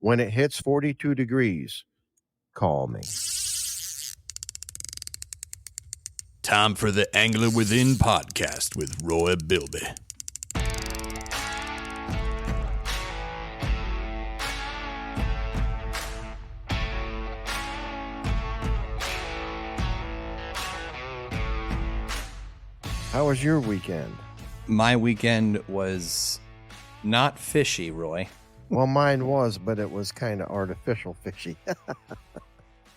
When it hits 42 degrees, call me. Time for the Angler Within podcast with Roy Bilby. How was your weekend? My weekend was not fishy, Roy. Well, mine was, but it was kind of artificial fishy.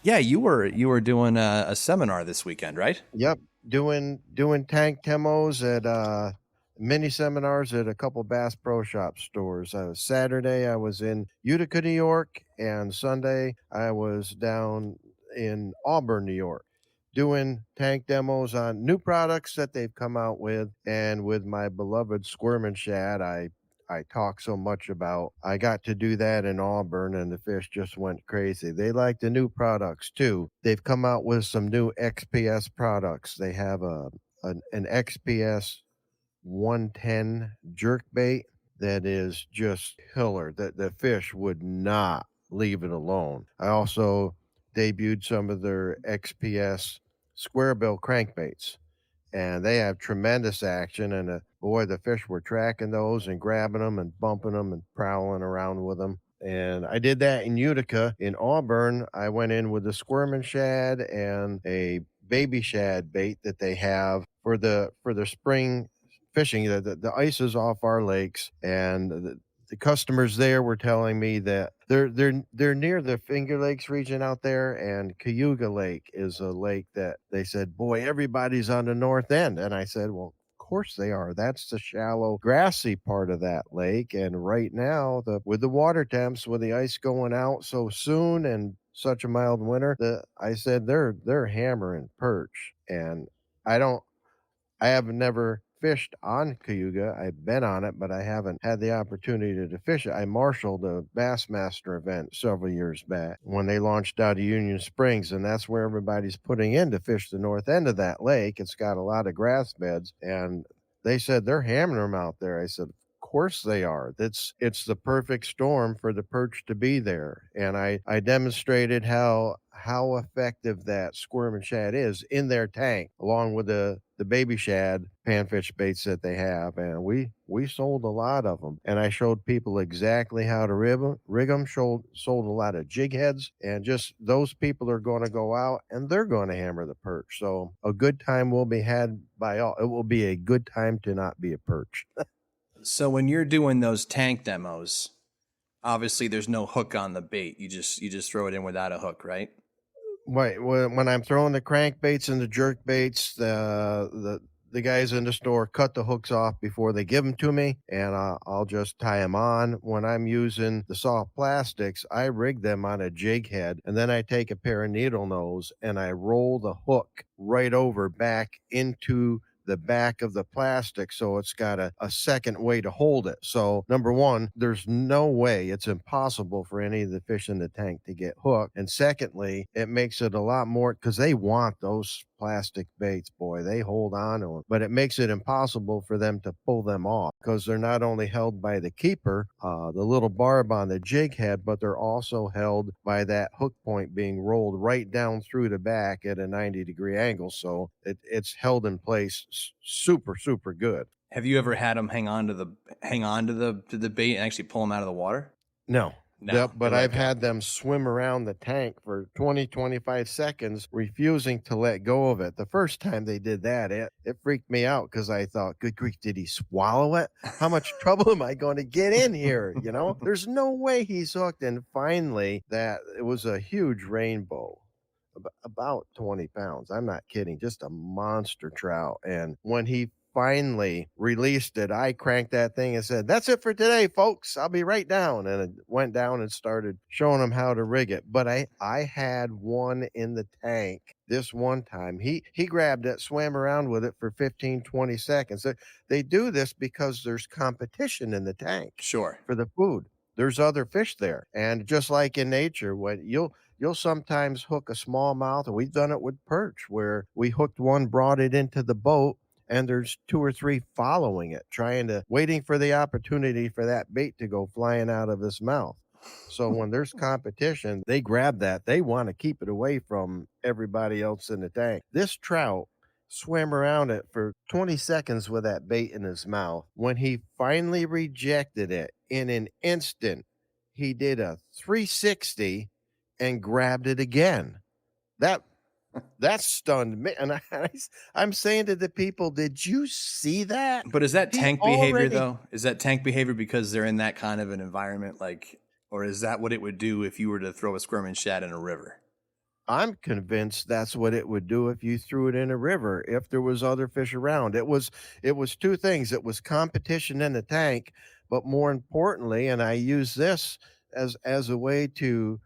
Yeah, you were doing a seminar this weekend, right? Yep, doing tank demos at mini seminars at a couple Bass Pro Shop stores. Saturday I was in Utica, New York, and Sunday I was down in Auburn, New York, doing tank demos on new products that they've come out with, and with my beloved Squirm and Shad. I talk so much about. I got to do that in Auburn, and the fish just went crazy. They like the new products too. They've come out with some new XPS products. They have an XPS 110 jerk bait that is just killer. That the fish would not leave it alone. I also debuted some of their XPS square bill crankbaits, and they have tremendous action. And boy, the fish were tracking those and grabbing them and bumping them and prowling around with them. And I did that in Utica. In Auburn, I went in with the Squirm and Shad and a baby shad bait that they have for the spring fishing. The ice is off our lakes, and the customers there were telling me that they're near the Finger Lakes region out there, and Cayuga Lake is a lake that they said, boy, everybody's on the north end. And I said, well, of course they are. That's the shallow, grassy part of that lake. And right now, with the water temps, with the ice going out so soon and such a mild winter, I said they're hammering perch. And I have never fished on Cayuga. I've been on it, but I haven't had the opportunity to fish it. I marshaled a Bassmaster event several years back when they launched out of Union Springs, and that's where everybody's putting in to fish the north end of that lake. It's got a lot of grass beds, and they said they're hammering them out there. I said, of course they are. It's the perfect storm for the perch to be there. And I demonstrated how effective that Squirm and Shad is in their tank, along with the baby shad panfish baits that they have. And we sold a lot of them. And I showed people exactly how to rig them, sold a lot of jig heads. And just those people are going to go out and they're going to hammer the perch. So a good time will be had by all. It will be a good time to not be a perch. So when you're doing those tank demos, obviously there's no hook on the bait. You just throw it in without a hook, right? Right. When I'm throwing the crankbaits and the jerk baits, the guys in the store cut the hooks off before they give them to me, and I'll just tie them on. When I'm using the soft plastics, I rig them on a jig head, and then I take a pair of needle nose and I roll the hook right over back into the back of the plastic, so it's got a second way to hold it. So number one, there's no way, it's impossible for any of the fish in the tank to get hooked. And secondly, it makes it a lot more, because they want those plastic baits, boy, they hold on to them, but it makes it impossible for them to pull them off, because they're not only held by the keeper, the little barb on the jig head, but they're also held by that hook point being rolled right down through the back at a 90-degree angle. So it's held in place super, super good. Have you ever had them hang on to the bait and actually pull them out of the water? No. No, Yep, but I've had them swim around the tank for 20, 25 seconds, refusing to let go of it. The first time they did that, it freaked me out, because I thought, good grief, did he swallow it? How much trouble am I going to get in here? You know, there's no way he's hooked. And finally, it was a huge rainbow, about 20 pounds. I'm not kidding, just a monster trout. And when he finally released it, I cranked that thing and said, that's it for today, folks. I'll be right down. And it went down and started showing them how to rig it. But I had one in the tank this one time. He grabbed it, swam around with it for 15, 20 seconds. They do this because there's competition in the tank. Sure. For the food. There's other fish there. And just like in nature, when you'll sometimes hook a smallmouth, and we've done it with perch, where we hooked one, brought it into the boat, and there's 2 or 3 following it, waiting for the opportunity for that bait to go flying out of his mouth. So when there's competition, they grab that. They want to keep it away from everybody else in the tank. This trout swam around it for 20 seconds with that bait in his mouth. When he finally rejected it in an instant, he did a 360 and grabbed it again. That that stunned me. And I'm saying to the people, did you see that? But is that He tank behavior already though? Is that tank behavior because they're in that kind of an environment, like, or is that what it would do if you were to throw a squirming shad in a river? I'm convinced that's what it would do if you threw it in a river, if there was other fish around. It was 2 things. It was competition in the tank, but more importantly, and I use this as a way to,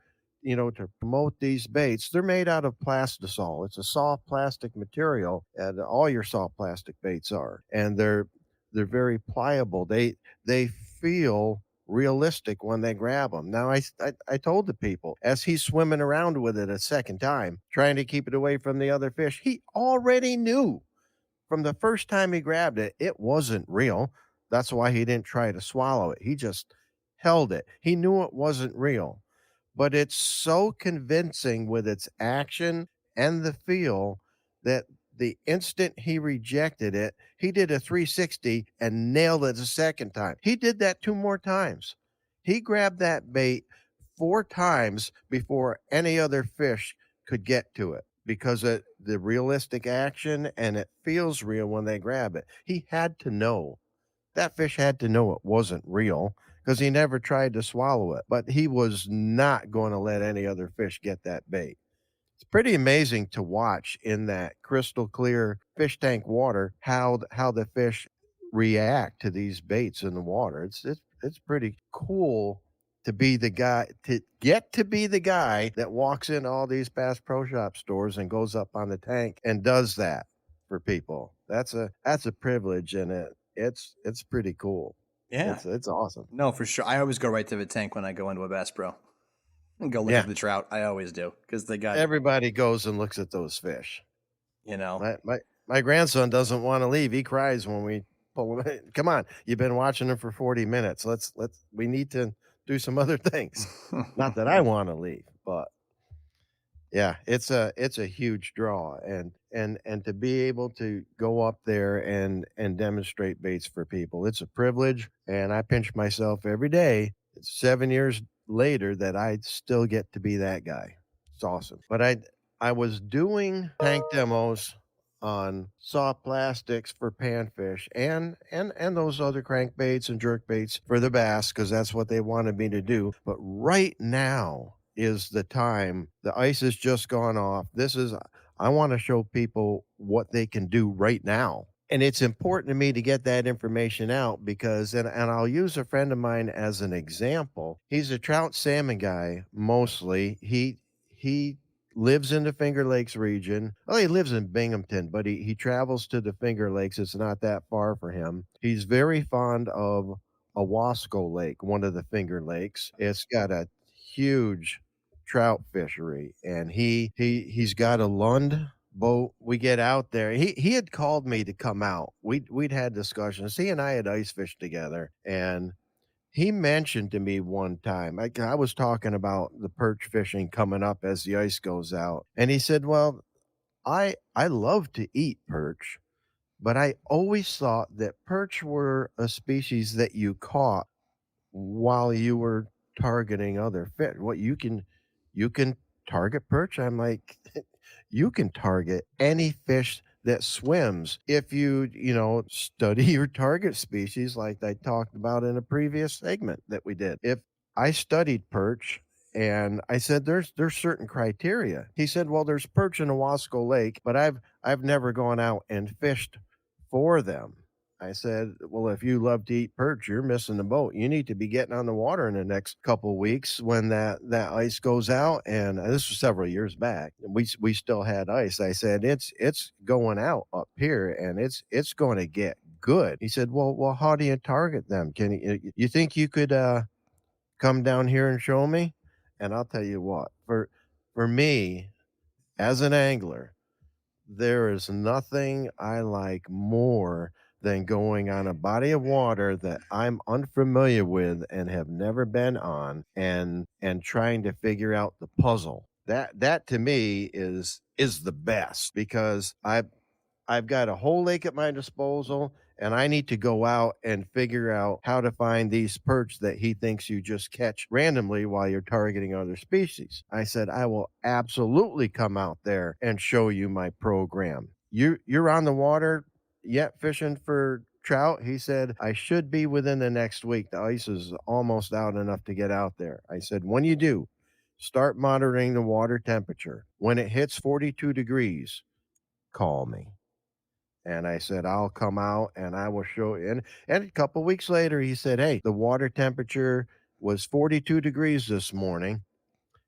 to promote these baits. They're made out of plastisol. It's a soft plastic material, and all your soft plastic baits are. And they're very pliable. They feel realistic when they grab them. Now, I told the people as he's swimming around with it a second time, trying to keep it away from the other fish, he already knew from the first time he grabbed it, it wasn't real. That's why he didn't try to swallow it. He just held it. He knew it wasn't real, but it's so convincing with its action and the feel that the instant he rejected it, he did a 360 and nailed it a second time. He did that 2 more times. He grabbed that bait 4 times before any other fish could get to it because of the realistic action, and it feels real when they grab it. He had to know. That fish had to know it wasn't real because he never tried to swallow it, but he was not going to let any other fish get that bait. It's pretty amazing to watch in that crystal clear fish tank water how the fish react to these baits in the water. It's pretty cool to be the guy to get to be the guy that walks in all these Bass Pro Shop stores and goes up on the tank and does that for people. That's a privilege, and it's pretty cool. Yeah. It's awesome. No, for sure. I always go right to the tank when I go into a Bass Pro and go look Yeah. at the trout. I always do because they got, Everybody goes and looks at those fish. you know. My grandson doesn't want to leave. He cries when we pull him. Come on, you've been watching him for 40 minutes. We need to do some other things. Not that I want to leave, but yeah, it's a huge draw, and to be able to go up there and demonstrate baits for people, it's a privilege, and I pinch myself every day. It's 7 years later that I still get to be that guy. It's awesome. But I was doing tank demos on soft plastics for panfish and those other crankbaits and jerk baits for the bass because that's what they wanted me to do. But right now is the time. The ice has just gone off. I want to show people what they can do right now. And it's important to me to get that information out because, and I'll use a friend of mine as an example. He's a trout salmon guy mostly. He lives in the Finger Lakes region. Well, he lives in Binghamton, but he travels to the Finger Lakes. It's not that far for him. He's very fond of Owasco Lake, one of the Finger Lakes. It's got a huge trout fishery, and he's got a Lund boat. We get out there. He had called me to come out. We'd had discussions. He and I had ice fished together, and he mentioned to me one time, I was talking about the perch fishing coming up as the ice goes out. And he said, well, I love to eat perch, but I always thought that perch were a species that you caught while you were targeting other fish. What you can target perch? I'm like, you can target any fish that swims if you study your target species like I talked about in a previous segment that we did. If I studied perch and I said there's certain criteria. He said, well, there's perch in Owasco Lake, but I've never gone out and fished for them. I said, well, if you love to eat perch, you're missing the boat. You need to be getting on the water in the next couple of weeks when that ice goes out. And this was several years back. We still had ice. I said, it's going out up here, and it's going to get good. He said, well, how do you target them? You think you could come down here and show me? And I'll tell you what, for me as an angler, there is nothing I like more than going on a body of water that I'm unfamiliar with and have never been on and trying to figure out the puzzle. That to me is the best because I've got a whole lake at my disposal, and I need to go out and figure out how to find these perch that he thinks you just catch randomly while you're targeting other species. I said, I will absolutely come out there and show you my program. You're on the water yet fishing for trout? He said, I should be within the next week. The ice is almost out enough to get out there. I said, when you do, start monitoring the water temperature. When it hits 42 degrees, call me. And I said, I'll come out and I will show you. And a couple weeks later, he said, hey, the water temperature was 42 degrees this morning.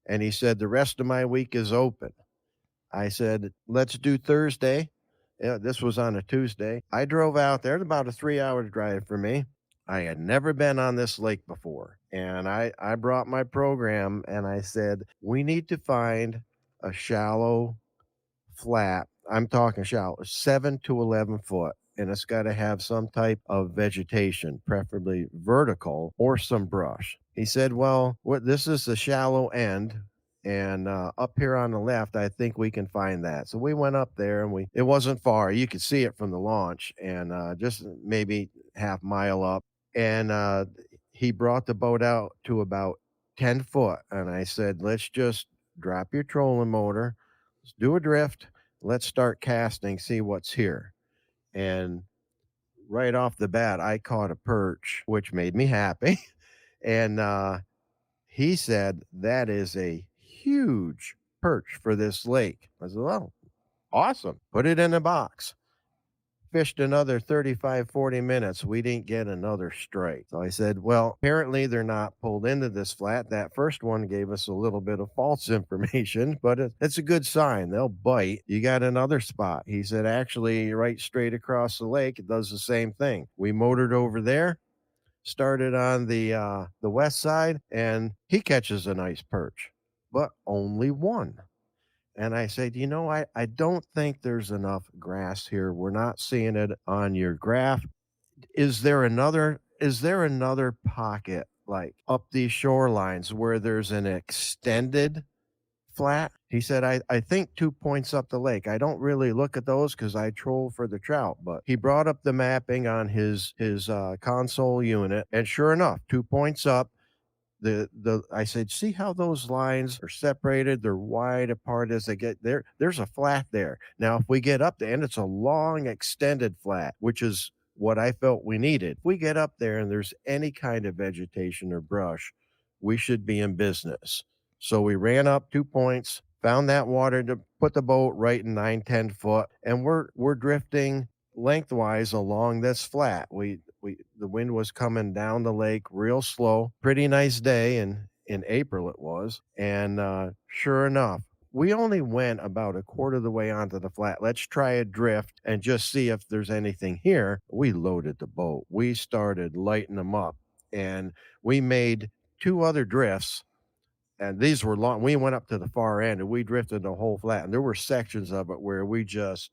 And he said, the rest of my week is open. I said, let's do Thursday. Yeah, this was on a Tuesday. I drove out there, about a 3 hour drive for me. I had never been on this lake before. And I brought my program and I said, we need to find a shallow flat. I'm talking shallow, 7 to 11 foot, and it's got to have some type of vegetation, preferably vertical or some brush. He said, well, this is the shallow end. And up here on the left, I think we can find that. So we went up there, and it wasn't far. You could see it from the launch, and just maybe half mile up. And he brought the boat out to about 10 foot. And I said, let's just drop your trolling motor. Let's do a drift. Let's start casting, see what's here. And right off the bat, I caught a perch, which made me happy. And he said, that is a huge perch for this lake. I said, well, awesome. Put it in a box. Fished another 35, 40 minutes. We didn't get another strike. So I said, well, apparently they're not pulled into this flat. That first one gave us a little bit of false information, but it's a good sign. They'll bite. You got another spot. He said, actually, right straight across the lake, it does the same thing. We motored over there, started on the west side, and he catches a nice perch, but only one. And I said, I don't think there's enough grass here. We're not seeing it on your graph. Is there another pocket like up these shorelines where there's an extended flat? He said, I think 2 points up the lake. I don't really look at those because I troll for the trout, but he brought up the mapping on his console unit, and sure enough, 2 points up, the I said, see how those lines are separated? They're wide apart as they get there. There's a flat there. Now, if we get up there, and it's a long extended flat, which is what I felt we needed. If we get up there and there's any kind of vegetation or brush, we should be in business. So we ran up 2 points, found that water to put the boat right in 9, 10 foot, and we're drifting lengthwise along this flat. The wind was coming down the lake real slow. Pretty nice day in April it was, and sure enough, we only went about a quarter of the way onto the flat. Let's try a drift and just see if there's anything here. We loaded the boat. We started lighting them up, and we made two other drifts, and these were long. We went up to the far end and we drifted the whole flat, and there were sections of it where we just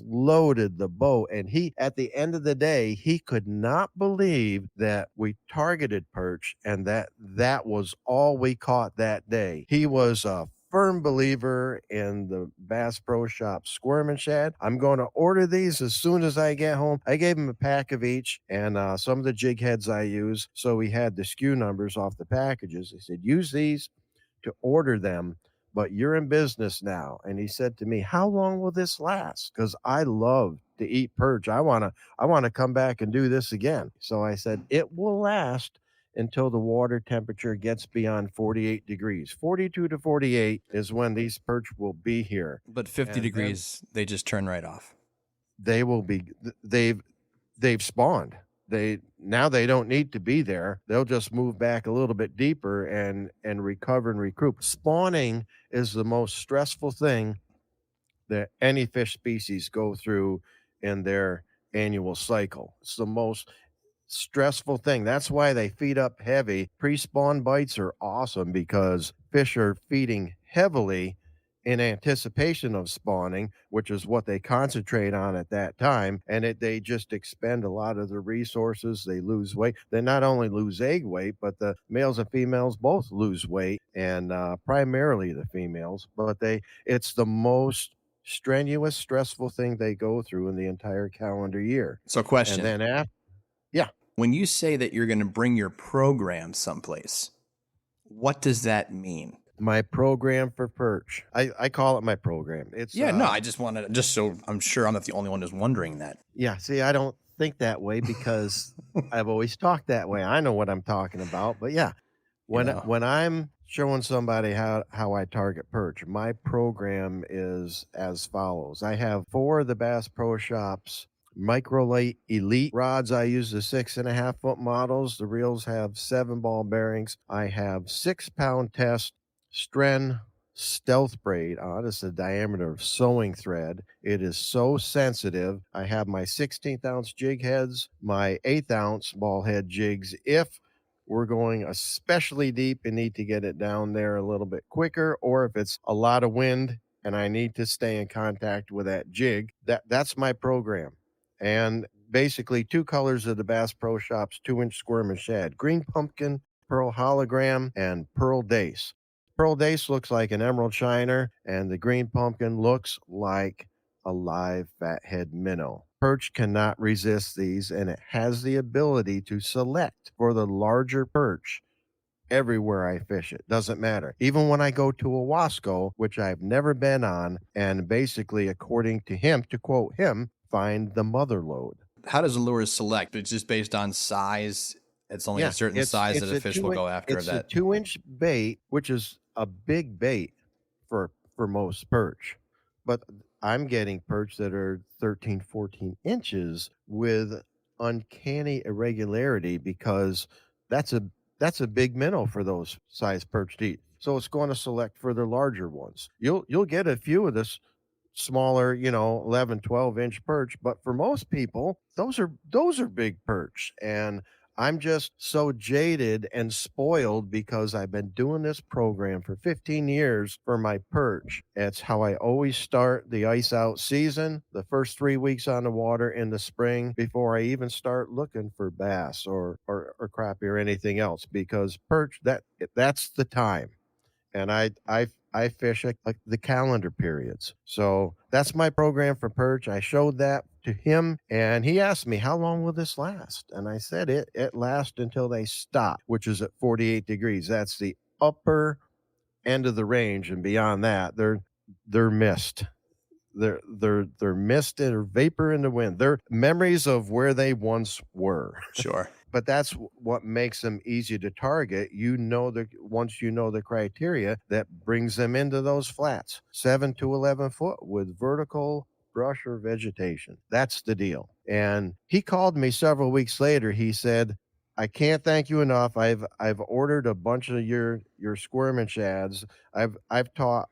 loaded the boat. And he, at the end of the day, he could not believe that we targeted perch and that was all we caught that day. He was a firm believer in the Bass Pro Shop Squirm and Shad. I'm going to order these as soon as I get home. I gave him a pack of each and some of the jig heads I use. So we had the SKU numbers off the packages. He said, use these to order them, but you're in business now. And he said to me, how long will this last? Because I love to eat perch. I want to come back and do this again. So I said, it will last until the water temperature gets beyond 48 degrees. 42 to 48 is when these perch will be here. But 50 And degrees, they just turn right off. they will be they've spawned. Now they don't need to be there. They'll just move back a little bit deeper and recover and recruit. Spawning is the most stressful thing that any fish species go through in their annual cycle. It's the most stressful thing. That's why they feed up heavy. Pre-spawn bites are awesome because fish are feeding heavily in anticipation of spawning, which is what they concentrate on at that time. And they just expend a lot of their resources. They lose weight. They not only lose egg weight, but the males and females both lose weight, and primarily the females. But it's the most strenuous, stressful thing they go through in the entire calendar year. So, And question: then after, yeah, when you say that you're going to bring your program someplace, what does that mean? my program for perch. I call it my program. It's Yeah, no, I just wanted, just so I'm sure I'm not the only one who's wondering that. Yeah, see, I don't think that way because I've always talked that way. I know what I'm talking about, but yeah, You know, when I'm showing somebody how I target perch, my program is as follows. I have 4 of the Bass Pro Shops microlite elite rods. I use the 6.5 foot models. The reels have 7 ball bearings. I have 6 pound test Stren stealth braid on. It's the diameter of sewing thread. It is so sensitive. I have my 16th ounce jig heads, my 1/8 ounce ball head jigs. If we're going especially deep and need to get it down there a little bit quicker, or if it's a lot of wind and I need to stay in contact with that jig, that's my program. And basically 2 colors of the Bass Pro Shops 2-inch squirm and shad: green pumpkin, pearl hologram, and pearl dace. Pearl dace looks like an emerald shiner, and the green pumpkin looks like a live fathead minnow. Perch cannot resist these, and it has the ability to select for the larger perch everywhere I fish it. Doesn't matter. Even when I go to a Wasco, which I've never been on, and basically, according to him, to quote him, find the mother lode. how does the lures select? It's just based on size. It's only a Yeah, certain size that a fish will go after it's a that. 2-inch bait, which is a big bait for most perch. But I'm getting perch that are 13, 14 inches with uncanny irregularity because that's a that's a big minnow for those size perch to eat. So it's going to select for the larger ones. You'll get a few of this smaller, 11, 12-inch perch, but for most people, those are big perch. And I'm just so jaded and spoiled because I've been doing this program for 15 years for my perch. It's how I always start the ice out season, the first 3 weeks on the water in the spring before I even start looking for bass or crappie or anything else, because perch, that's the time. And I fish like the calendar periods. So that's my program for perch. I showed that to him, and he asked me, how long will this last? And I said it lasts until they stop, which is at 48 degrees. That's the upper end of the range, and beyond that, they're mist. They're mist or vapor in the wind. They're memories of where they once were. Sure. But that's what makes them easy to target. Once you know the criteria that brings them into those flats, 7 to 11 foot with vertical brush or vegetation. That's the deal. And he called me several weeks later. He said, I can't thank you enough. I've ordered a bunch of your squirm and shads. I've taught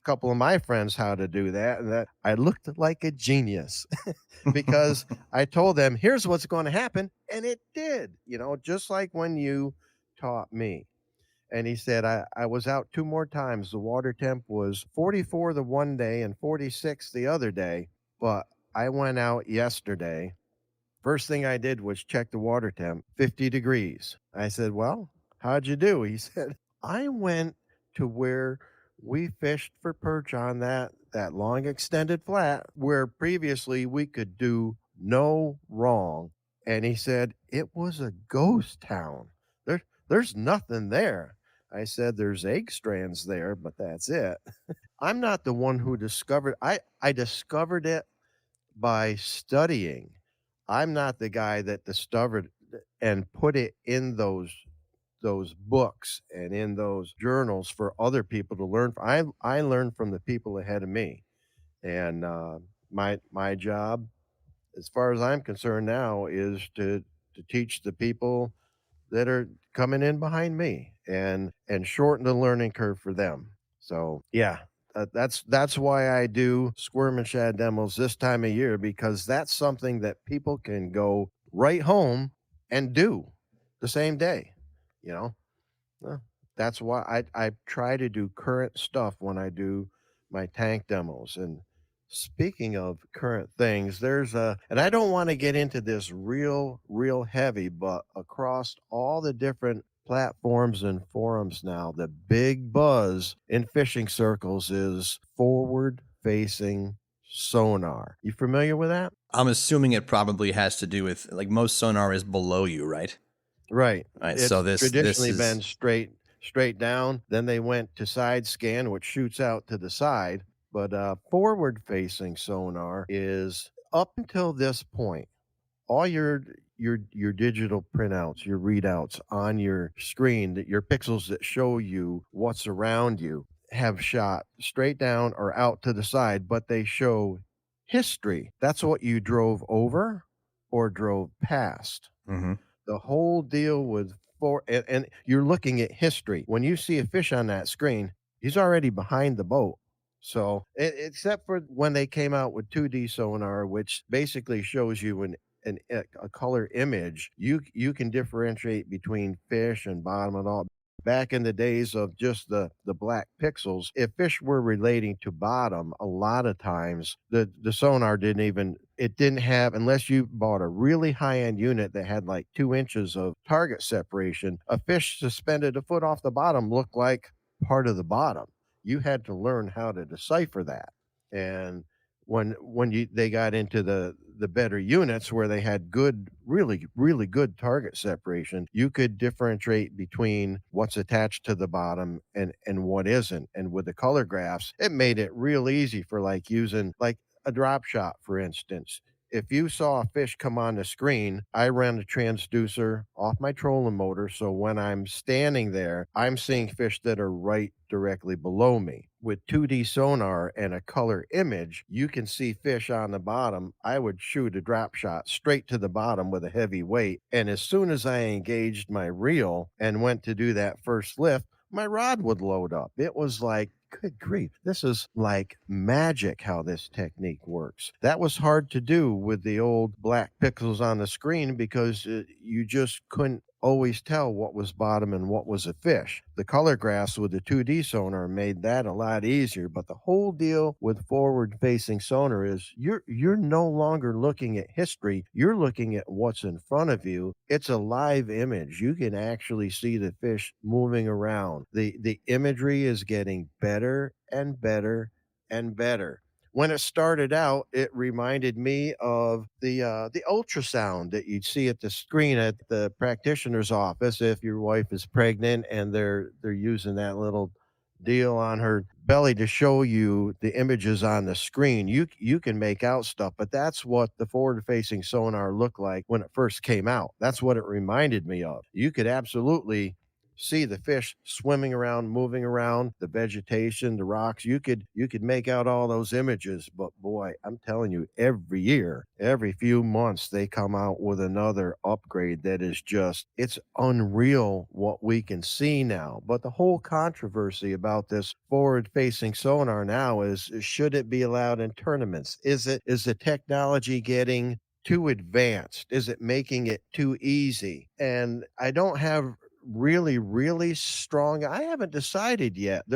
couple of my friends how to do that, and that I looked like a genius because I told them, here's what's going to happen, and it did, just like when you taught me. And he said, I was out 2 more times. The water temp was 44 the one day and 46 the other day, but I went out yesterday. First thing I did was check the water temp, 50 degrees. I said, well, how'd you do? He said, I went to where we fished for perch on that long extended flat where previously we could do no wrong. And he said, it was a ghost town. There's nothing there. I said, there's egg strands there, but that's it. I'm not the one who discovered I discovered it by studying. I'm not the guy that discovered and put it in those books and in those journals for other people to learn from. I learned from the people ahead of me, and my job, as far as I'm concerned now, is to teach the people that are coming in behind me and shorten the learning curve for them. So yeah, that's why I do squirm and shad demos this time of year, because that's something that people can go right home and do the same day. You know, Well, that's why I try to do current stuff when I do my tank demos. And speaking of current things, and I don't want to get into this real heavy, but across all the different platforms and forums now, the big buzz in fishing circles is forward facing sonar. You familiar with that? I'm assuming it probably has to do with like most sonar is below you, right? Right. Right. So It's this traditionally been is straight down. Then they went to side scan, which shoots out to the side. But forward facing sonar is up until this point, all your digital printouts, your readouts on your screen, that your pixels that show you what's around you have shot straight down or out to the side, but they show history. That's what you drove over or drove past. Mhm. The whole deal with and you're looking at history. When you see a fish on that screen, he's already behind the boat. So, except for when they came out with 2D sonar, which basically shows you a color image, you can differentiate between fish and bottom and all. Back in the days of just the black pixels, if fish were relating to bottom, a lot of times the sonar didn't have, unless you bought a really high end unit that had like 2 inches of target separation, a fish suspended a foot off the bottom looked like part of the bottom. You had to learn how to decipher that. And when you they got into the better units where they had good, really good target separation, you could differentiate between what's attached to the bottom and what isn't. And with the color graphs, it made it real easy for like using like a drop shot, for instance. If you saw a fish come on the screen, I ran the transducer off my trolling motor. So when I'm standing there, I'm seeing fish that are right directly below me. With 2D sonar and a color image, you can see fish on the bottom. I would shoot a drop shot straight to the bottom with a heavy weight. And as soon as I engaged my reel and went to do that first lift, my rod would load up. It was like, good grief, this is like magic how this technique works. That was hard to do with the old black pixels on the screen because you just couldn't always tell what was bottom and what was a fish. The color graphs with the 2D sonar made that a lot easier, but the whole deal with forward facing sonar is you're no longer looking at history, you're looking at what's in front of you. It's a live image. You can actually see the fish moving around. The imagery is getting better and better and better. When it started out, it reminded me of the ultrasound that you'd see at the screen at the practitioner's office if your wife is pregnant and they're using that little deal on her belly to show you the images on the screen. You can make out stuff, but that's what the forward facing sonar looked like when it first came out. That's what it reminded me of. You could absolutely see the fish swimming around, moving around, the vegetation, the rocks. You could make out all those images, but boy, I'm telling you, every year, every few months they come out with another upgrade that is just it's unreal what we can see now. But the whole controversy about this forward-facing sonar now is should it be allowed in tournaments? Is the technology getting too advanced? Is it making it too easy? And I don't have really strong, I haven't decided yet.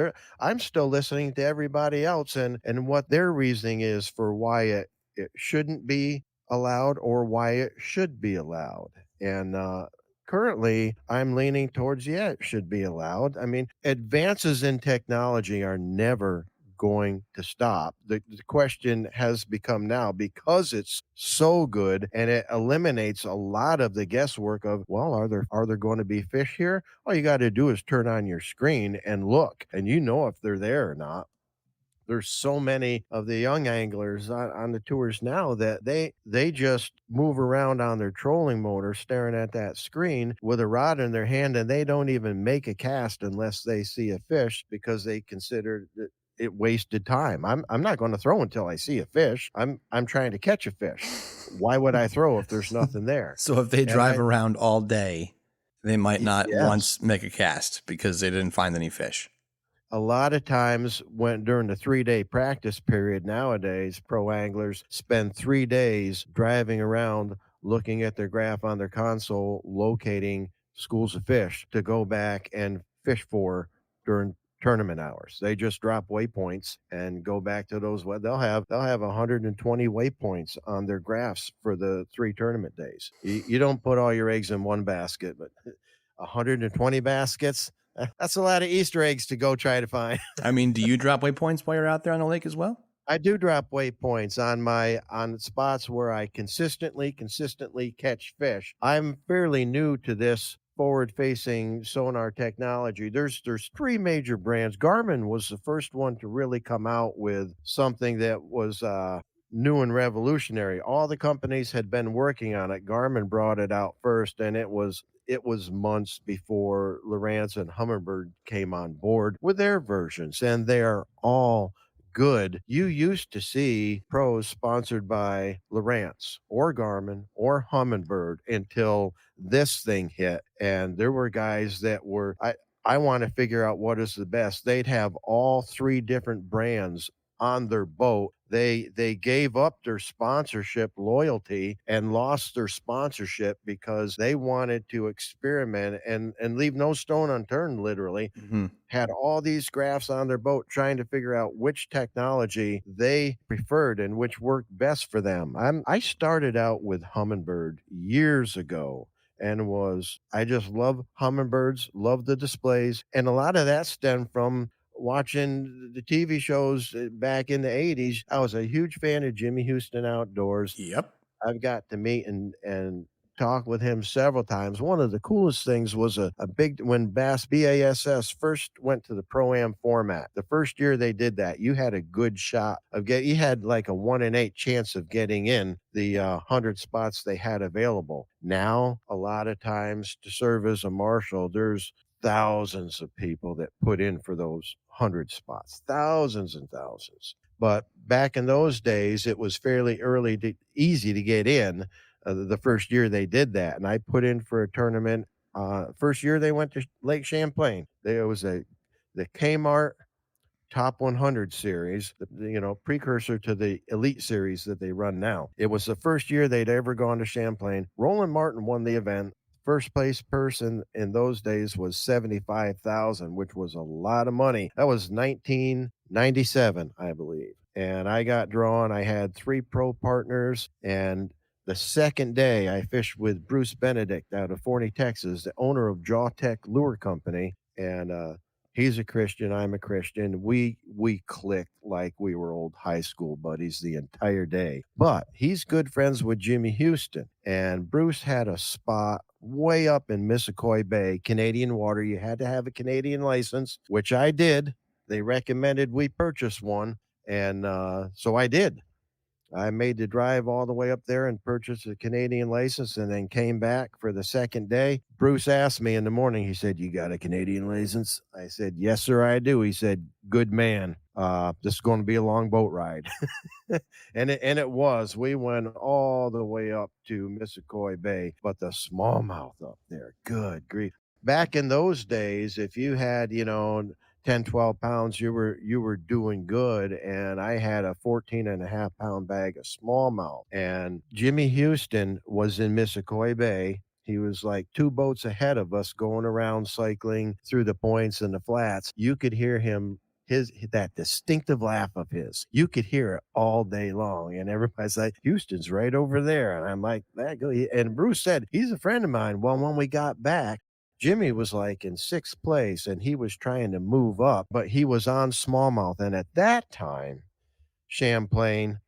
I'm still listening to everybody else and what their reasoning is for why it shouldn't be allowed or why it should be allowed. And currently I'm leaning towards, yeah, it should be allowed. I mean, advances in technology are never going to stop. The question has become now, because it's so good and it eliminates a lot of the guesswork of, well, are there going to be fish here? All you got to do is turn on your screen and look, and you know if they're there or not. There's so many of the young anglers on the tours now that they just move around on their trolling motor staring at that screen with a rod in their hand, and they don't even make a cast unless they see a fish because they consider it wasted time. I'm not going to throw until I see a fish. I'm trying to catch a fish. Why would I throw if there's nothing there? So if they And drive around all day, they might not yes, once make a cast because they didn't find any fish. a lot of times when during the 3-day practice period nowadays, pro anglers spend 3 days driving around looking at their graph on their console, locating schools of fish to go back and fish for during tournament hours. They just drop waypoints and go back to those. They'll have 120 waypoints on their graphs for the 3 tournament days. You don't put all your eggs in one basket, but 120 baskets. That's a lot of Easter eggs to go try to find. I mean, do you drop waypoints while you're out there on the lake as well? I do drop waypoints on spots where I consistently catch fish. I'm fairly new to this forward-facing sonar technology. There's 3 major brands. Garmin was the first one to really come out with something that was new and revolutionary. All the companies had been working on it. Garmin brought it out first, and it was months before Lowrance and Humminbird came on board with their versions, and they are all good. You used to see pros sponsored by Lowrance or Garmin or Humminbird until this thing hit. And there were guys that were, I want to figure out what is the best. They'd have all 3 different brands on their boat. They gave up their sponsorship loyalty and lost their sponsorship because they wanted to experiment and leave no stone unturned, literally. Mm-hmm. Had all these graphs on their boat trying to figure out which technology they preferred and which worked best for them. I started out with Humminbird years ago and I just love Humminbirds, love the displays, and a lot of that stemmed from watching the TV shows back in the 80s. I was a huge fan of Jimmy Houston Outdoors. Yep. I've got to meet and talk with him several times. One of the coolest things was a big when BASS first went to the Pro-Am format. The first year they did that, you had a good shot of you had like a 1 in 8 chance of getting in the 100 spots they had available. Now, a lot of times to serve as a marshal, there's thousands of people that put in for those 100 spots, thousands and thousands. But back in those days, it was fairly easy to get in. The first year they did that, and I put in for a tournament. First year they went to Lake Champlain. There was the Kmart Top 100 series, precursor to the Elite series that they run now. It was the first year they'd ever gone to Champlain. Roland Martin won the event. First place person in those days was $75,000, which was a lot of money. That was 1997, I believe. And I got drawn. I had 3 pro partners, and the second day I fished with Bruce Benedict out of Forney, Texas, the owner of Jawtech Lure Company. And he's a Christian, I'm a Christian. We clicked like we were old high school buddies the entire day. But he's good friends with Jimmy Houston, and Bruce had a spot way up in Missisquoi Bay, Canadian water. You had to have a Canadian license, which I did. They recommended we purchase one, and so I did. I made the drive all the way up there and purchased a Canadian license, and then came back for the second day. Bruce asked me in the morning, he said, "You got a Canadian license?" I said, "Yes, sir, I do." He said, "Good man. This is going to be a long boat ride." And it was. We went all the way up to Missisquoi Bay, but the smallmouth up there, good grief. Back in those days, if you had, 10, 12 pounds, you were doing good. And I had a 14.5 pound bag of smallmouth. And Jimmy Houston was in Missisquoi Bay. He was like 2 boats ahead of us going around cycling through the points and the flats. You could hear him, that distinctive laugh of his. You could hear it all day long. And everybody's like, "Houston's right over there." And I'm like, and Bruce said, he's a friend of mine. Well, when we got back, Jimmy was like in 6th place, and he was trying to move up, but he was on smallmouth. And at that time, Champlain,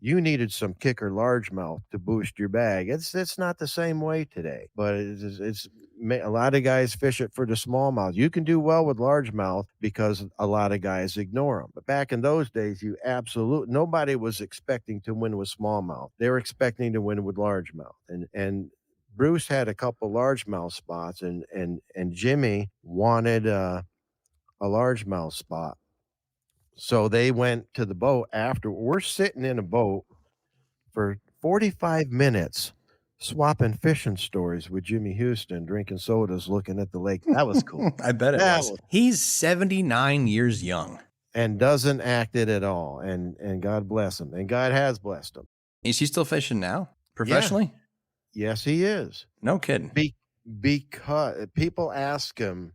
you needed some kicker largemouth to boost your bag. It's not the same way today, but it's a lot of guys fish it for the smallmouth. You can do well with largemouth because a lot of guys ignore them. But back in those days, nobody was expecting to win with smallmouth. They were expecting to win with largemouth, and Bruce had a couple largemouth spots, and Jimmy wanted a largemouth spot. So they went to the boat after. We're sitting in a boat for 45 minutes swapping fishing stories with Jimmy Houston, drinking sodas, looking at the lake. That was cool. I bet it was. He's 79 years young. And doesn't act it at all. And God bless him. And God has blessed him. Is he still fishing now? Professionally? Yes, he is. No kidding. Because people ask him,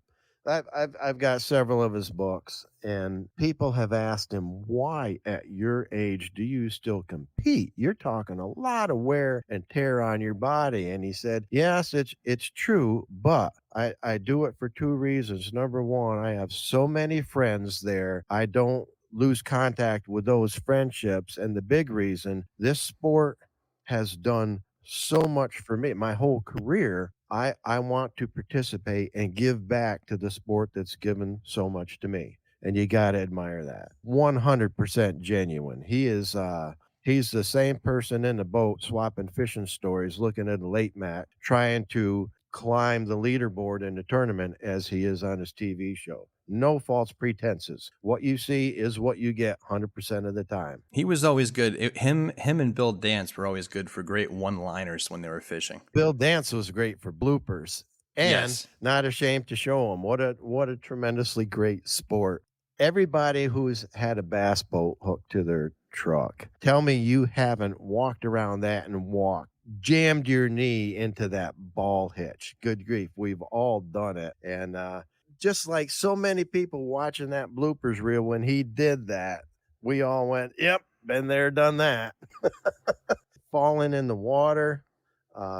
I've got several of his books, and people have asked him, "Why, at your age, do you still compete? You're talking a lot of wear and tear on your body." And he said, "Yes, it's true, but I do it for two reasons. Number one, I have so many friends there. I don't lose contact with those friendships, and the big reason, this sport has done so much for me. My whole career, I want to participate and give back to the sport that's given so much to me. And you got to admire that. 100% genuine. He's the same person in the boat swapping fishing stories, looking at a late mat, trying to climb the leaderboard in the tournament as he is on his TV show. No false pretenses. What you see is what you get 100% of the time. He was always good. Him and Bill Dance were always good for great one-liners when they were fishing. Bill Dance was great for bloopers and Yes. not ashamed to show them. What a tremendously great sport. Everybody who's had a bass boat hooked to their truck, tell me you haven't walked around that and jammed your knee into that ball hitch. Good grief, we've all done it. And just like so many people watching that bloopers reel when he did that, we all went, "Yep, been there, done that." Falling in the water,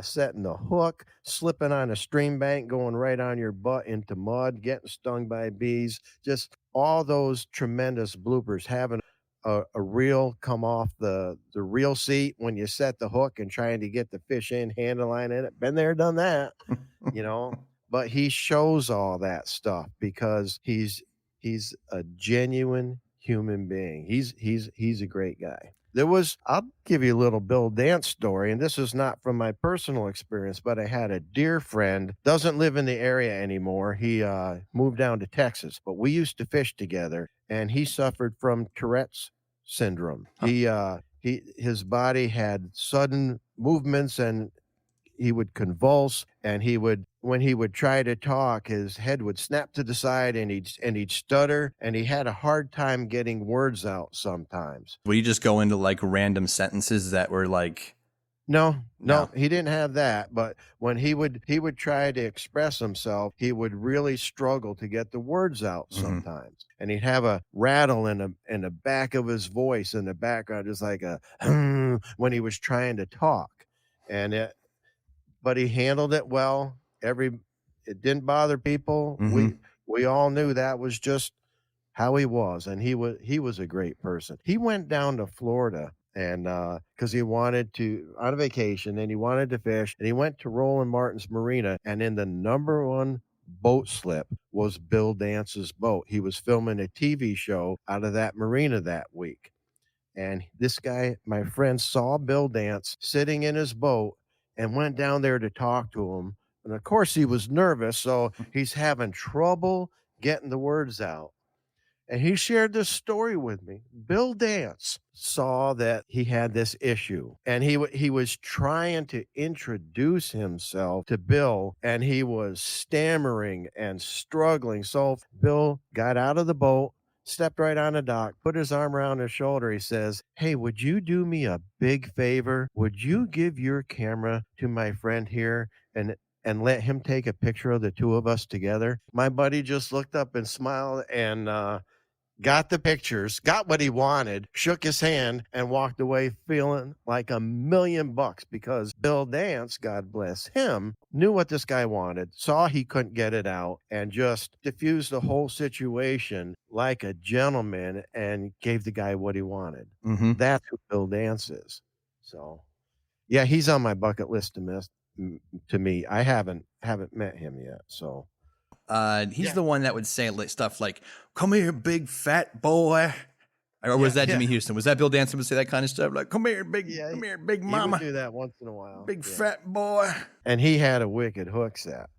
setting the hook, slipping on a stream bank, going right on your butt into mud, getting stung by bees, just all those tremendous bloopers, having a reel come off the reel seat when you set the hook and trying to get the fish in, handle line in it. Been there, done that, you know. But he shows all that stuff because he's a genuine human being. He's a great guy. I'll give you a little Bill Dance story, and this is not from my personal experience, but I had a dear friend, doesn't live in the area anymore. He moved down to Texas, but we used to fish together, and he suffered from Tourette's syndrome. His body had sudden movements, and he would convulse, and when he would try to talk, his head would snap to the side, and he'd stutter, and he had a hard time getting words out sometimes. Would you just go into like random sentences that were like, No, No. he didn't have that, but when he would try to express himself, he would really struggle to get the words out sometimes. And he'd have a rattle in the back of his voice in the background, just like a when he was trying to talk. But he handled it well. It didn't bother people. We all knew that was just how he was, and he was a great person. He went down to Florida and because he wanted to on a vacation and he wanted to fish, and he went to Roland Martin's marina, and in the number one boat slip was Bill Dance's boat. He was filming a TV show out of that marina that week. And this guy, my friend, saw Bill Dance sitting in his boat and went down there to talk to him. And of course, he was nervous, so he's having trouble getting the words out. And he shared this story with me. Bill Dance saw that he had this issue, and he was trying to introduce himself to Bill, and he was stammering and struggling. So Bill got out of the boat, stepped right on the dock, put his arm around his shoulder. He says, "Hey, would you do me a big favor? Would you give your camera to my friend here and let him take a picture of the two of us together?" My buddy just looked up and smiled and got the pictures, got what he wanted, shook his hand, and walked away feeling like $1,000,000 because Bill Dance, God bless him, knew what this guy wanted, saw he couldn't get it out, and just diffused the whole situation like a gentleman and gave the guy what he wanted. That's who Bill Dance is. So, yeah, he's on my bucket list to me. I haven't met him yet, so. He's the one that would say stuff like, "Come here, big fat boy." Or was that Jimmy Houston? Was that Bill Dance would say that kind of stuff? Like, "Come here, big mama. He would do that once in a while. Big fat boy." And he had a wicked hook set.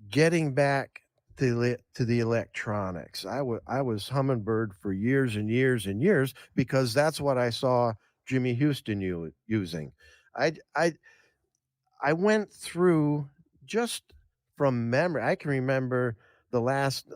Getting back to the electronics, I was Humminbird for years and years and years because that's what I saw Jimmy Houston using. I went through just from memory. I can remember the last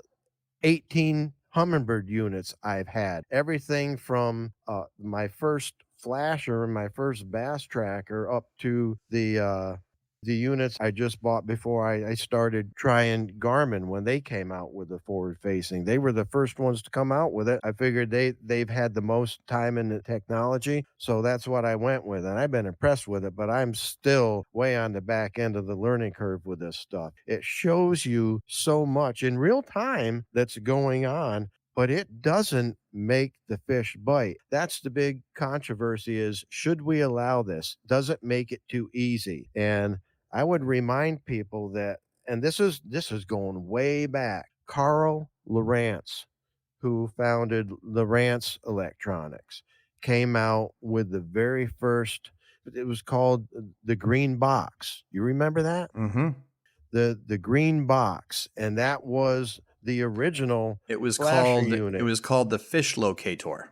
18 Humminbird units I've had. Everything from my first flasher and my first bass tracker up to the the units I just bought before I started trying Garmin when they came out with the forward facing. They were the first ones to come out with it. I figured they've had the most time in the technology, so that's what I went with, and I've been impressed with it, but I'm still way on the back end of the learning curve with this stuff. It shows you so much in real time that's going on, but it doesn't make the fish bite. That's the big controversy is should we allow this? Does it make it too easy? And I would remind people that, and this is going way back. Carl Lawrence, who founded Lawrence Electronics, came out with the very first. It was called the Green Box. You remember that? Mm-hmm. The Green Box, and that was the original flasher It unit. was called the fish locator.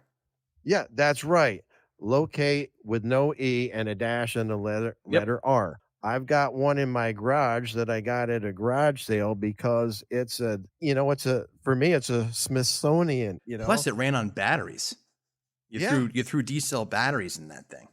Yeah, that's right. Locate with no E and a dash and the letter Yep. letter R. I've got one in my garage that I got at a garage sale because it's a for me it's a Smithsonian, you know. Plus, it ran on batteries. Yeah. You threw D cell batteries in that thing.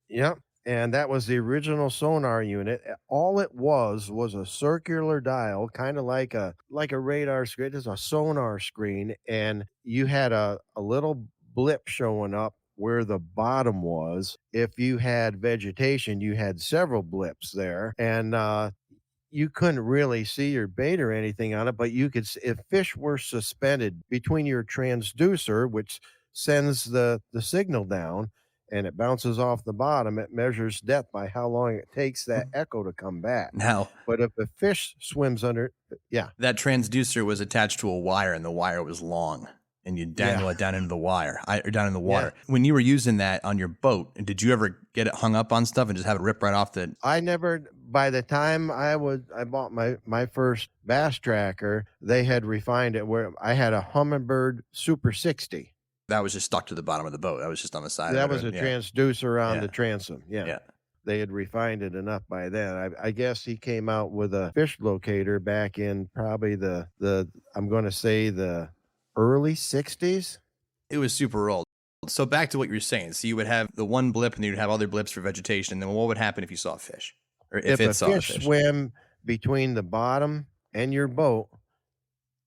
Yep. And that was the original sonar unit. All it was a circular dial, kind of like a radar screen. It's a sonar screen, and you had a little blip showing up where the bottom was. If you had vegetation, you had several blips there, and you couldn't really see your bait or anything on it, but you could if fish were suspended between your transducer, which sends the signal down and it bounces off the bottom, it measures depth by how long it takes that echo to come back. Now, But if a fish swims under, yeah, that transducer was attached to a wire, and the wire was long, and you dangle yeah, it down into the wire, or down in the yeah. water. When you were using that on your boat, did you ever get it hung up on stuff and just have it rip right off the? I never. By the time I bought my first bass tracker, they had refined it where I had a Humminbird Super 60. That was just stuck to the bottom of the boat. That was just on the side That of was it. a transducer on Yeah. the transom. Yeah. Yeah. They had refined it enough by then. I guess he came out with a fish locator back in probably the I'm going to say the early 60s. It was super old. So back to what you were saying. So you would have the one blip, and then you'd have other blips for vegetation. And then what would happen if you saw a fish, or if If it a saw a fish fish? swam between the bottom and your boat,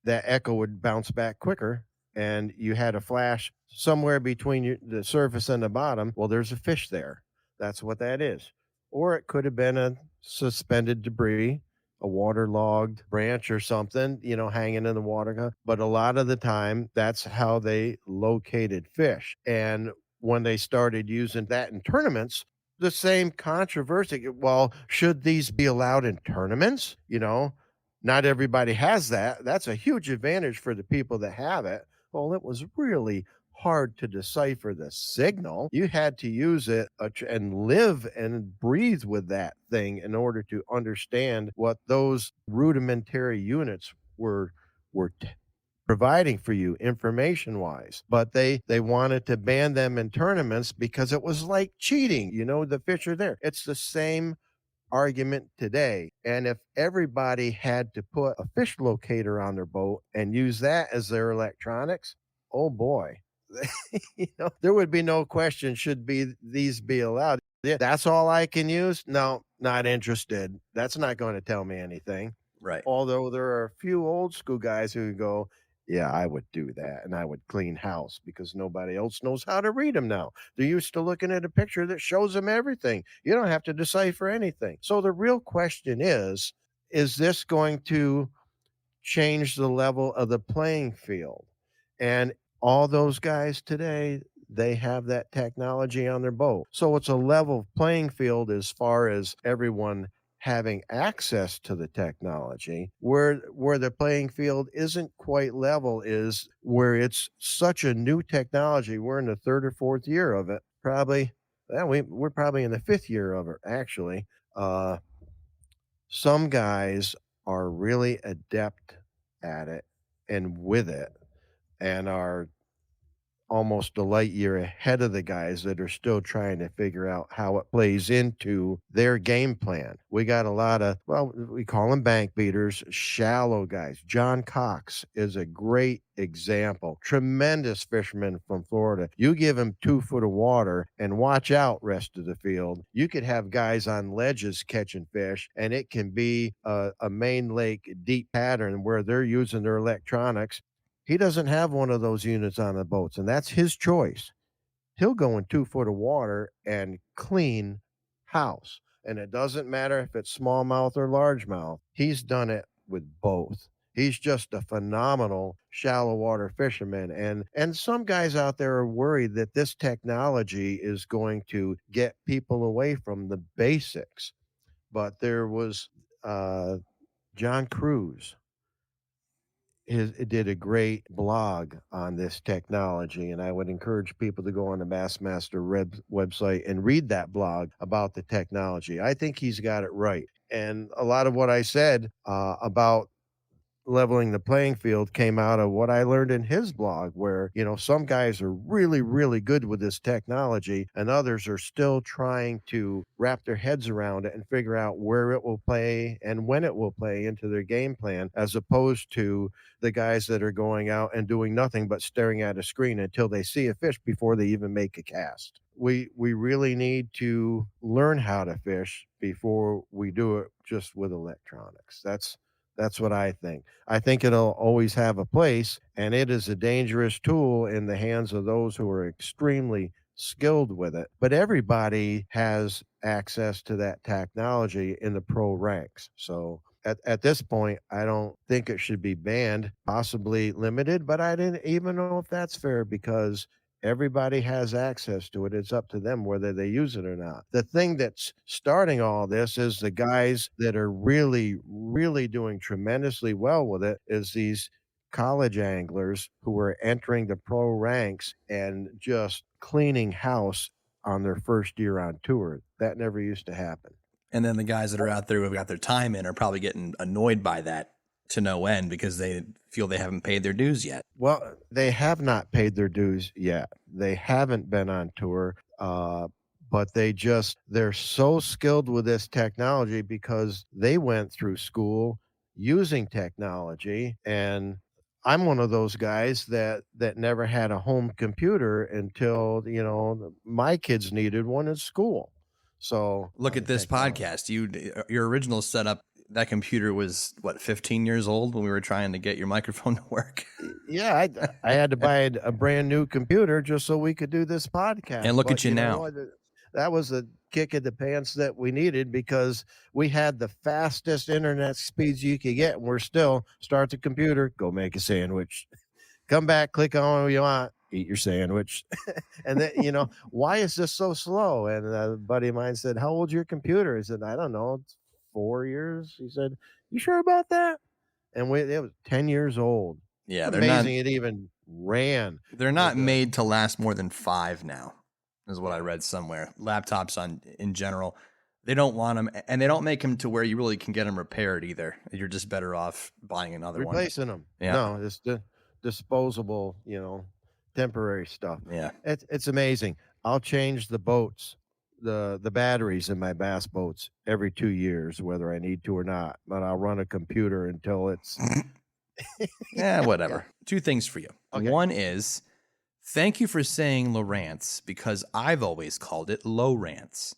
that echo would bounce back quicker and you had a flash somewhere between the surface and the bottom. Well, there's a fish there. That's what that is. Or it could have been a suspended debris, a waterlogged branch or something, hanging in the water. But a lot of the time, that's how they located fish. And when they started using that in tournaments, the same controversy. Well, should these be allowed in tournaments? Not everybody has that. That's a huge advantage for the people that have it. Well, it was really hard to decipher the signal. You had to use it and live and breathe with that thing in order to understand what those rudimentary units were providing for you information wise. But they wanted to ban them in tournaments because it was like cheating. The fish are there. It's the same argument today. And if everybody had to put a fish locator on their boat and use that as their electronics, oh boy, there would be no question should be these be allowed. Yeah, that's all I can use. No, not interested. That's not going to tell me anything. Right. Although there are a few old school guys who go, yeah, I would do that. And I would clean house because nobody else knows how to read them now. They're used to looking at a picture that shows them everything. You don't have to decipher anything. So the real question is this going to change the level of the playing field? And all those guys today, they have that technology on their boat. So it's a level playing field as far as everyone having access to the technology. Where the playing field isn't quite level is where it's such a new technology. We're in the third or fourth year of it. Probably we're probably in the fifth year of it actually. Some guys are really adept at it and with it and are almost a light year ahead of the guys that are still trying to figure out how it plays into their game plan. We got a lot of, well, we call them bank beaters, shallow guys. John Cox is a great example. Tremendous fisherman from Florida. You give him 2 foot of water and watch out rest of the field. You could have guys on ledges catching fish, and it can be a main lake deep pattern where they're using their electronics. He doesn't have one of those units on the boats, and that's his choice. He'll go in 2 foot of water and clean house. And it doesn't matter if it's smallmouth or largemouth. He's done it with both. He's just a phenomenal shallow water fisherman. And some guys out there are worried that this technology is going to get people away from the basics. But there was John Cruz did a great blog on this technology, and I would encourage people to go on the Bassmaster website and read that blog about the technology. I think he's got it right. And a lot of what I said about leveling the playing field came out of what I learned in his blog, where, some guys are really, really good with this technology and others are still trying to wrap their heads around it and figure out where it will play and when it will play into their game plan, as opposed to the guys that are going out and doing nothing but staring at a screen until they see a fish before they even make a cast. We really need to learn how to fish before we do it just with electronics. That's what I think. I think it'll always have a place, and it is a dangerous tool in the hands of those who are extremely skilled with it. But everybody has access to that technology in the pro ranks. So at this point, I don't think it should be banned, possibly limited, but I didn't even know if that's fair because everybody has access to it. It's up to them whether they use it or not. The thing that's starting all this is the guys that are really, really doing tremendously well with it is these college anglers who are entering the pro ranks and just cleaning house on their first year on tour. That never used to happen. And then the guys that are out there who have got their time in are probably getting annoyed by that to no end because they feel they haven't paid their dues yet. Well, they have not paid their dues yet. They haven't been on tour, but they're so skilled with this technology because they went through school using technology. And I'm one of those guys that never had a home computer until, my kids needed one in school. So look at this podcast. Your original setup, that computer was 15 years old when we were trying to get your microphone to work. Yeah, I had to buy a brand new computer just so we could do this podcast. And look at you now. That was a kick in the pants that we needed because we had the fastest internet speeds you could get, and we're still start the computer, go make a sandwich, come back, click on what you want, eat your sandwich. And then, why is this so slow? And a buddy of mine said, how old's your computer? I said, I don't know. It's 4 years. He said, you sure about that? And it was 10 years old. Yeah, they're amazing. It even ran. They're not made to last more than 5 now, is what I read somewhere. Laptops in general, they don't want them, and they don't make them to where you really can get them repaired either. You're just better off buying another one. Replacing them. Yeah. No, it's the disposable, temporary stuff. Yeah. It's amazing. I'll change the boats, the batteries in my bass boats every 2 years, whether I need to or not. But I'll run a computer until it's yeah, whatever. 2 things for you. Okay. One is, thank you for saying Lowrance because I've always called it Lowrance.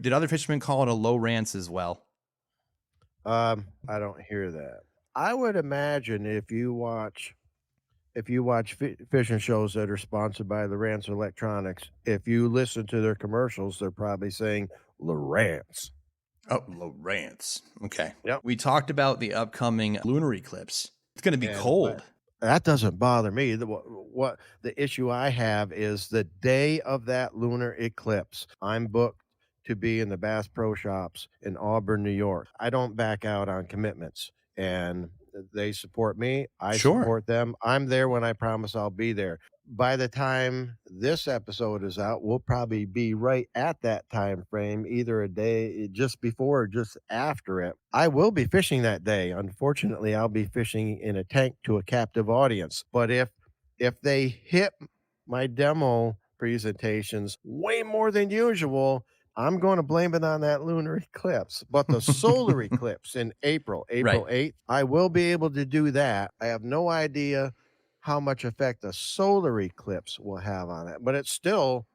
Did other fishermen call it a Lowrance as well? I don't hear that. I would imagine if you watch fishing shows that are sponsored by Lowrance Electronics, if you listen to their commercials, they're probably saying Lowrance. Oh, Lowrance. Okay. Yep. We talked about the upcoming lunar eclipse. It's going to be cold. That doesn't bother me. What the issue I have is the day of that lunar eclipse. I'm booked to be in the Bass Pro Shops in Auburn, New York. I don't back out on commitments, and they support me. I support them. I'm there when I promise I'll be there. By the time this episode is out, we'll probably be right at that time frame, either a day just before or just after it. I will be fishing that day. Unfortunately, I'll be fishing in a tank to a captive audience. But if they hit my demo presentations way more than usual, I'm going to blame it on that lunar eclipse. But the solar eclipse in April, Right. April 8th, I will be able to do that. I have no idea how much effect the solar eclipse will have on it, but it still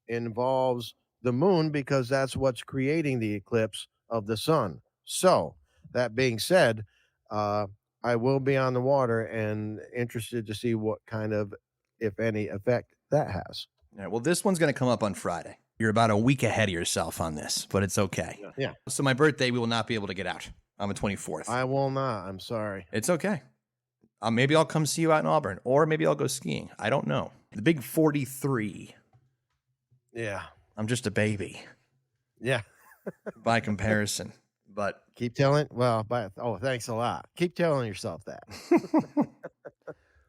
involves the moon because that's what's creating the eclipse of the sun. So, that being said, uh, I will be on the water and interested to see what kind of, if any, effect that has. All right, well, this one's going to come up on Friday. You're about a week ahead of yourself on this, but it's okay. Yeah. So my birthday, we will not be able to get out on the 24th. I will not. I'm sorry. It's okay. Maybe I'll come see you out in Auburn, or maybe I'll go skiing. I don't know. The big 43. Yeah. I'm just a baby Yeah. by comparison. But Keep telling. Well, thanks a lot. Keep telling yourself that.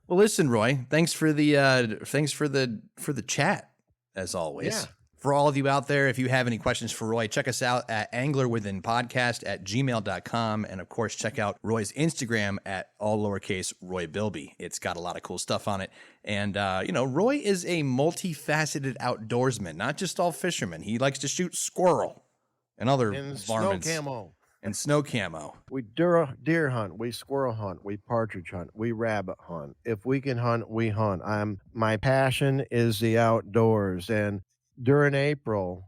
well, listen, Roy. Thanks for the chat as always. Yeah. For all of you out there, if you have any questions for Roy, check us out at anglerwithinpodcast@gmail.com. And of course, check out Roy's Instagram at all lowercase Roy Bilby. It's got a lot of cool stuff on it. And, Roy is a multifaceted outdoorsman, not just all fishermen. He likes to shoot squirrel and other And snow varmints. camo. And snow camo. We deer hunt, we squirrel hunt, we partridge hunt, we rabbit hunt. If we can hunt, we hunt. My passion is the outdoors, and during April,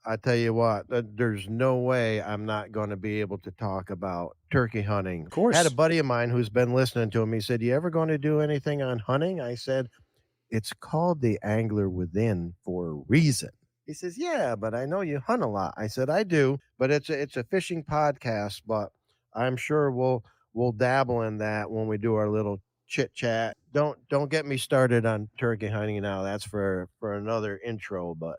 I tell you what, there's no way I'm not going to be able to talk about turkey hunting. Of course. I had a buddy of mine who's been listening to him. He said, "You ever going to do anything on hunting?" I said, "It's called the Angler Within for a reason." He says, "Yeah, but I know you hunt a lot." I said, "I do, but it's a fishing podcast, but I'm sure we'll dabble in that when we do our little chit chat. Don't get me started on turkey hunting now. That's for another intro, but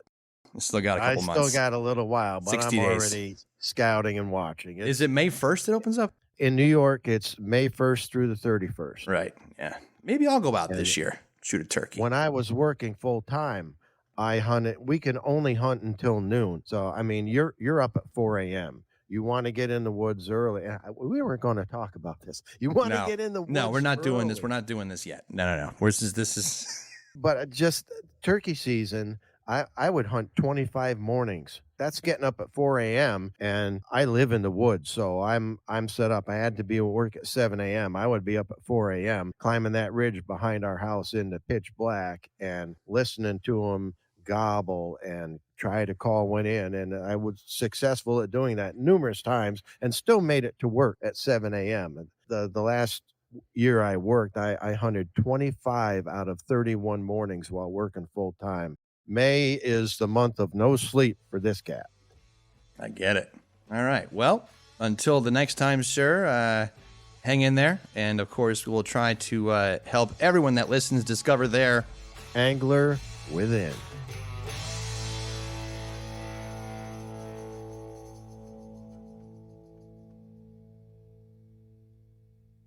Still got a I couple still months. got a little while, but 60 I'm days. already scouting and watching. Is it May 1st it opens up? In New York, it's May 1st through the 31st. Right. Yeah. Maybe I'll go out And this year. Shoot a turkey. when I was working full time, I hunted. We can only hunt until noon. So I mean, you're up at 4 a.m. You want to get in the woods early. We weren't going to talk about this. You want to get in the woods. No, we're not doing this. early. We're not doing this yet. No. This is But just turkey season, I would hunt 25 mornings. That's getting up at 4 a.m. and I live in the woods, so I'm set up. I had to be at work at 7 a.m. I would be up at 4 a.m. climbing that ridge behind our house into pitch black and listening to them gobble and try to call one in. And I was successful at doing that numerous times and still made it to work at 7 a.m. And the last year I worked, I hunted 25 out of 31 mornings while working full time. May is the month of no sleep for this cat. I get it. All right. Well, until the next time, sir, hang in there. And of course, we will try to help everyone that listens discover their Angler Within.